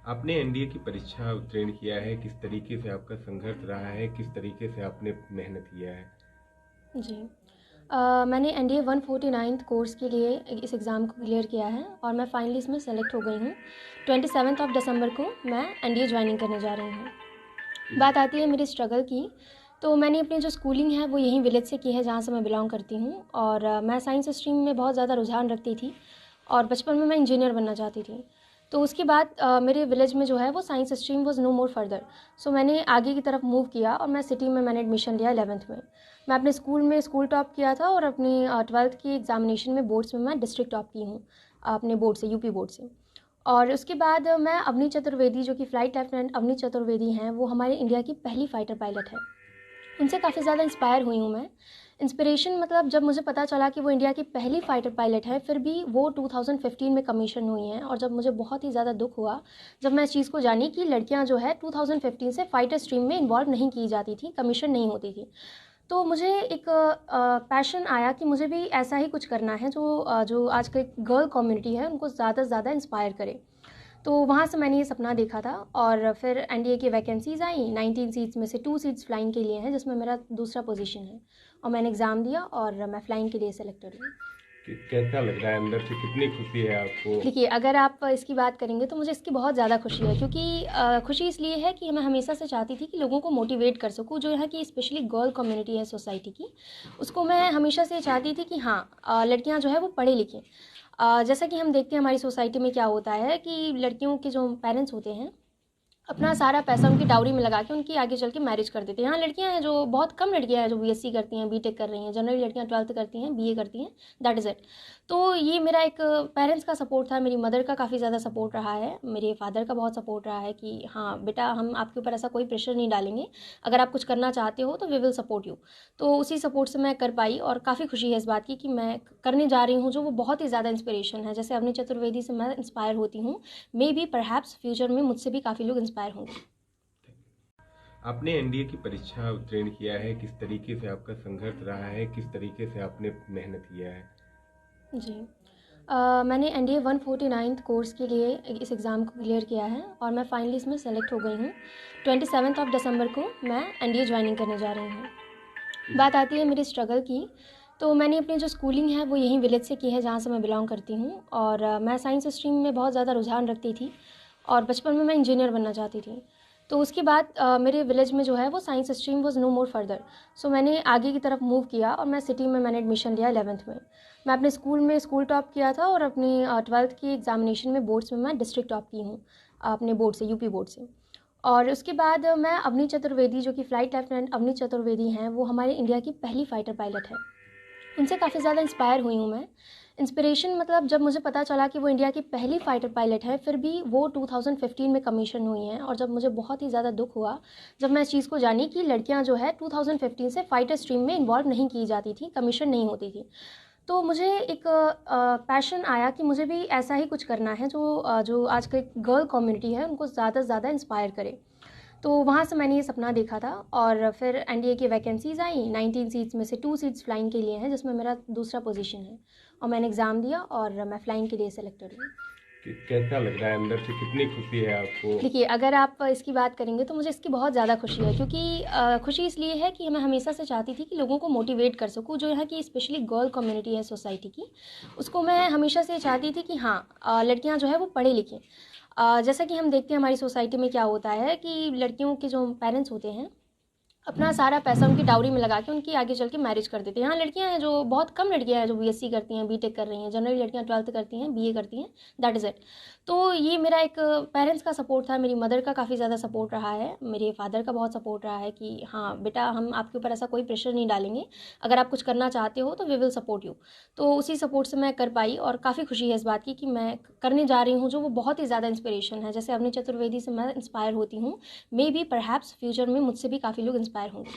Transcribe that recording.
आपने एनडीए की परीक्षा उत्तीर्ण किया है, किस तरीके से आपका संघर्ष रहा है, किस तरीके से आपने मेहनत किया है? जी। मैंने एनडीए 149th कोर्स के लिए इस एग्ज़ाम को क्लियर किया है और मैं फाइनली इसमें सेलेक्ट हो गई हूँ। 27 ऑफ दिसंबर को मैं एनडीए ज्वाइनिंग करने जा रही हूँ। बात आती है मेरी स्ट्रगल की, तो मैंने अपनी जो स्कूलिंग है वो यहीं विलेज से की है जहाँ से मैं बिलोंग करती हूँ। और मैं साइंस स्ट्रीम में बहुत ज़्यादा रुझान रखती थी और बचपन में मैं इंजीनियर बनना चाहती थी। तो उसके बाद मेरे विलेज में जो है वो science stream was no more further. So मैंने आगे की तरफ मूव किया और मैं सिटी में मैंने एडमिशन लिया 11th में। मैं अपने स्कूल में स्कूल टॉप किया था और अपनी 12th की एग्जामिनेशन में बोर्ड्स में मैं डिस्ट्रिक्ट टॉप की हूँ, अपने बोर्ड से, यूपी बोर्ड से। और उसके बाद मैं अवनी चतुर्वेदी, जो कि फ़्लाइट लेफ्टिनेंट अवनी चतुर्वेदी हैं, वो हमारे इंडिया की पहली फ़ाइटर पायलट है। उनसे काफ़ी ज़्यादा इंस्पायर हुई हूँ मैं। इंस्पिरेशन मतलब जब मुझे पता चला कि वो इंडिया की पहली फ़ाइटर पायलट है, फिर भी वो 2015 में कमीशन हुई हैं, और जब मुझे बहुत ही ज़्यादा दुख हुआ जब मैं इस चीज़ को जानी कि लड़कियां जो है 2015 से फ़ाइटर स्ट्रीम में इन्वॉल्व नहीं की जाती थी, कमीशन नहीं होती थी। तो मुझे एक पैशन आया कि मुझे भी ऐसा ही कुछ करना है जो जो आज की गर्ल कम्युनिटी है उनको ज़्यादा से ज़्यादा इंस्पायर करे। तो वहाँ से मैंने ये सपना देखा था और फिर एनडीए की वैकेंसीज़ आई। 19 सीट्स में से 2 सीट्स फ्लाइंग के लिए हैं, जिसमें मेरा दूसरा पोजीशन है, और मैंने एग्ज़ाम दिया और मैं फ्लाइंग के लिए सेलेक्टेड हुई। कैसा लग रहा है अंदर से, कितनी खुशी है आपको? देखिए, अगर आप इसकी बात करेंगे तो मुझे इसकी बहुत ज़्यादा खुशी है, क्योंकि खुशी इसलिए है कि मैं हमेशा से चाहती थी कि लोगों को मोटिवेट कर सकूँ, जो यहाँ की स्पेशली गर्ल कम्युनिटी है सोसाइटी की, उसको मैं हमेशा से चाहती थी कि हाँ, लड़कियाँ जो है वो पढ़े लिखें। जैसा कि हम देखते हैं हमारी सोसाइटी में क्या होता है कि लड़कियों के जो पेरेंट्स होते हैं अपना सारा पैसा उनकी डाउरी में लगा के उनकी आगे चल के मैरिज कर देते हैं। यहाँ लड़कियाँ हैं, जो बहुत कम लड़कियाँ हैं जो बीएससी करती हैं, बीटेक कर रही हैं। जनरली लड़कियाँ 12th करती हैं, बीए करती हैं, दैट इज़ इट। तो ये मेरा एक पेरेंट्स का सपोर्ट था, मेरी मदर का काफ़ी ज़्यादा सपोर्ट रहा है, मेरे फादर का बहुत सपोर्ट रहा है कि हाँ बेटा, हम आपके ऊपर ऐसा कोई प्रेशर नहीं डालेंगे, अगर आप कुछ करना चाहते हो तो वी विल सपोर्ट यू। तो उसी सपोर्ट से मैं कर पाई, और काफ़ी खुशी है इस बात की कि मैं करने जा रही हूँ जो वो बहुत ही ज़्यादा इंस्पिरेशन है। जैसे अवनी चतुर्वेदी से मैं इंस्पायर होती हूँ, मे बी परहैप्स फ्यूचर में मुझसे भी काफ़ी लोग इंस्पायर होंगे। आपने एनडीए की परीक्षा उत्तीर्ण किया है, किस तरीके से आपका संघर्ष रहा है, किस तरीके से आपने मेहनत किया है? जी। मैंने एनडीए 149th कोर्स के लिए इस एग्ज़ाम को क्लियर किया है और मैं फाइनली इसमें सेलेक्ट हो गई हूँ। 27 ऑफ दिसंबर को मैं एनडीए ज्वाइनिंग करने जा रही हूँ। बात आती है मेरी स्ट्रगल की, तो मैंने अपनी जो स्कूलिंग है वो यहीं विलेज से की है जहाँ से मैं बिलोंग करती हूँ। और मैं साइंस स्ट्रीम में बहुत ज़्यादा रुझान रखती थी और बचपन में मैं इंजीनियर बनना चाहती थी। तो उसके बाद मेरे विलेज में जो है वो science stream was no more further. So मैंने आगे की तरफ मूव किया और मैं सिटी में मैंने एडमिशन लिया 11th में। मैं अपने स्कूल में स्कूल टॉप किया था और अपनी 12th की एग्जामिनेशन में बोर्ड्स में मैं डिस्ट्रिक्ट टॉप की हूँ, अपने बोर्ड से, यूपी बोर्ड से। और उसके बाद मैं अवनी चतुर्वेदी, जो कि फ़्लाइट लेफ्टिनेंट अवनी चतुर्वेदी हैं, वो हमारे इंडिया की पहली फ़ाइटर पायलट है। उनसे काफ़ी ज़्यादा इंस्पायर हुई हूँ मैं। इंस्पिरेशन मतलब जब मुझे पता चला कि वो इंडिया की पहली फ़ाइटर पायलट है, फिर भी वो 2015 में कमीशन हुई हैं, और जब मुझे बहुत ही ज़्यादा दुख हुआ जब मैं इस चीज़ को जानी कि लड़कियां जो है 2015 से फ़ाइटर स्ट्रीम में इन्वॉल्व नहीं की जाती थी, कमीशन नहीं होती थी। तो मुझे एक पैशन आया कि मुझे भी ऐसा ही कुछ करना है जो जो आज की गर्ल कम्युनिटी है उनको ज़्यादा से ज़्यादा इंस्पायर करे। तो वहाँ से मैंने ये सपना देखा था और फिर एनडीए की वैकेंसीज़ आई। 19 सीट्स में से 2 सीट्स फ्लाइंग के लिए हैं, जिसमें मेरा दूसरा पोजीशन है, और मैंने एग्ज़ाम दिया और मैं फ्लाइंग के लिए सेलेक्टेड हुई। कैसा लग रहा है अंदर से, कितनी खुशी है आपको? देखिए, अगर आप इसकी बात करेंगे तो मुझे इसकी बहुत ज़्यादा खुशी है, क्योंकि खुशी इसलिए है कि मैं हमेशा से चाहती थी कि लोगों को मोटिवेट कर सकूँ, जो यहाँ की स्पेशली गर्ल कम्युनिटी है सोसाइटी की, उसको मैं हमेशा से चाहती थी कि हाँ, लड़कियाँ जो है वो पढ़े लिखें। जैसा कि हम देखते हैं हमारी सोसाइटी में क्या होता है कि लड़कियों के जो पेरेंट्स होते हैं अपना सारा पैसा उनकी डाउरी में लगा के उनकी आगे चल के मैरिज कर देते हैं। यहाँ लड़कियाँ हैं, जो बहुत कम लड़कियाँ हैं जो बीएससी करती हैं, बीटेक कर रही हैं। जनरली लड़कियाँ 12th करती हैं, बीए करती हैं, दैट इज़ इट। तो ये मेरा एक पेरेंट्स का सपोर्ट था, मेरी मदर का काफ़ी ज़्यादा सपोर्ट रहा है, मेरे फादर का बहुत सपोर्ट रहा है कि हाँ बेटा, हम आपके ऊपर ऐसा कोई प्रेशर नहीं डालेंगे, अगर आप कुछ करना चाहते हो तो वी विल सपोर्ट यू। तो उसी सपोर्ट से मैं कर पाई, और काफ़ी खुशी है इस बात की कि मैं करने जा रही हूँ जो वो बहुत ही ज़्यादा इंस्पिरेशन है। जैसे अवनी चतुर्वेदी से मैं इंस्पायर होती हूँ, मे बी परहैप्स फ्यूचर में मुझसे भी काफ़ी लोग इंस्पायर होंगे।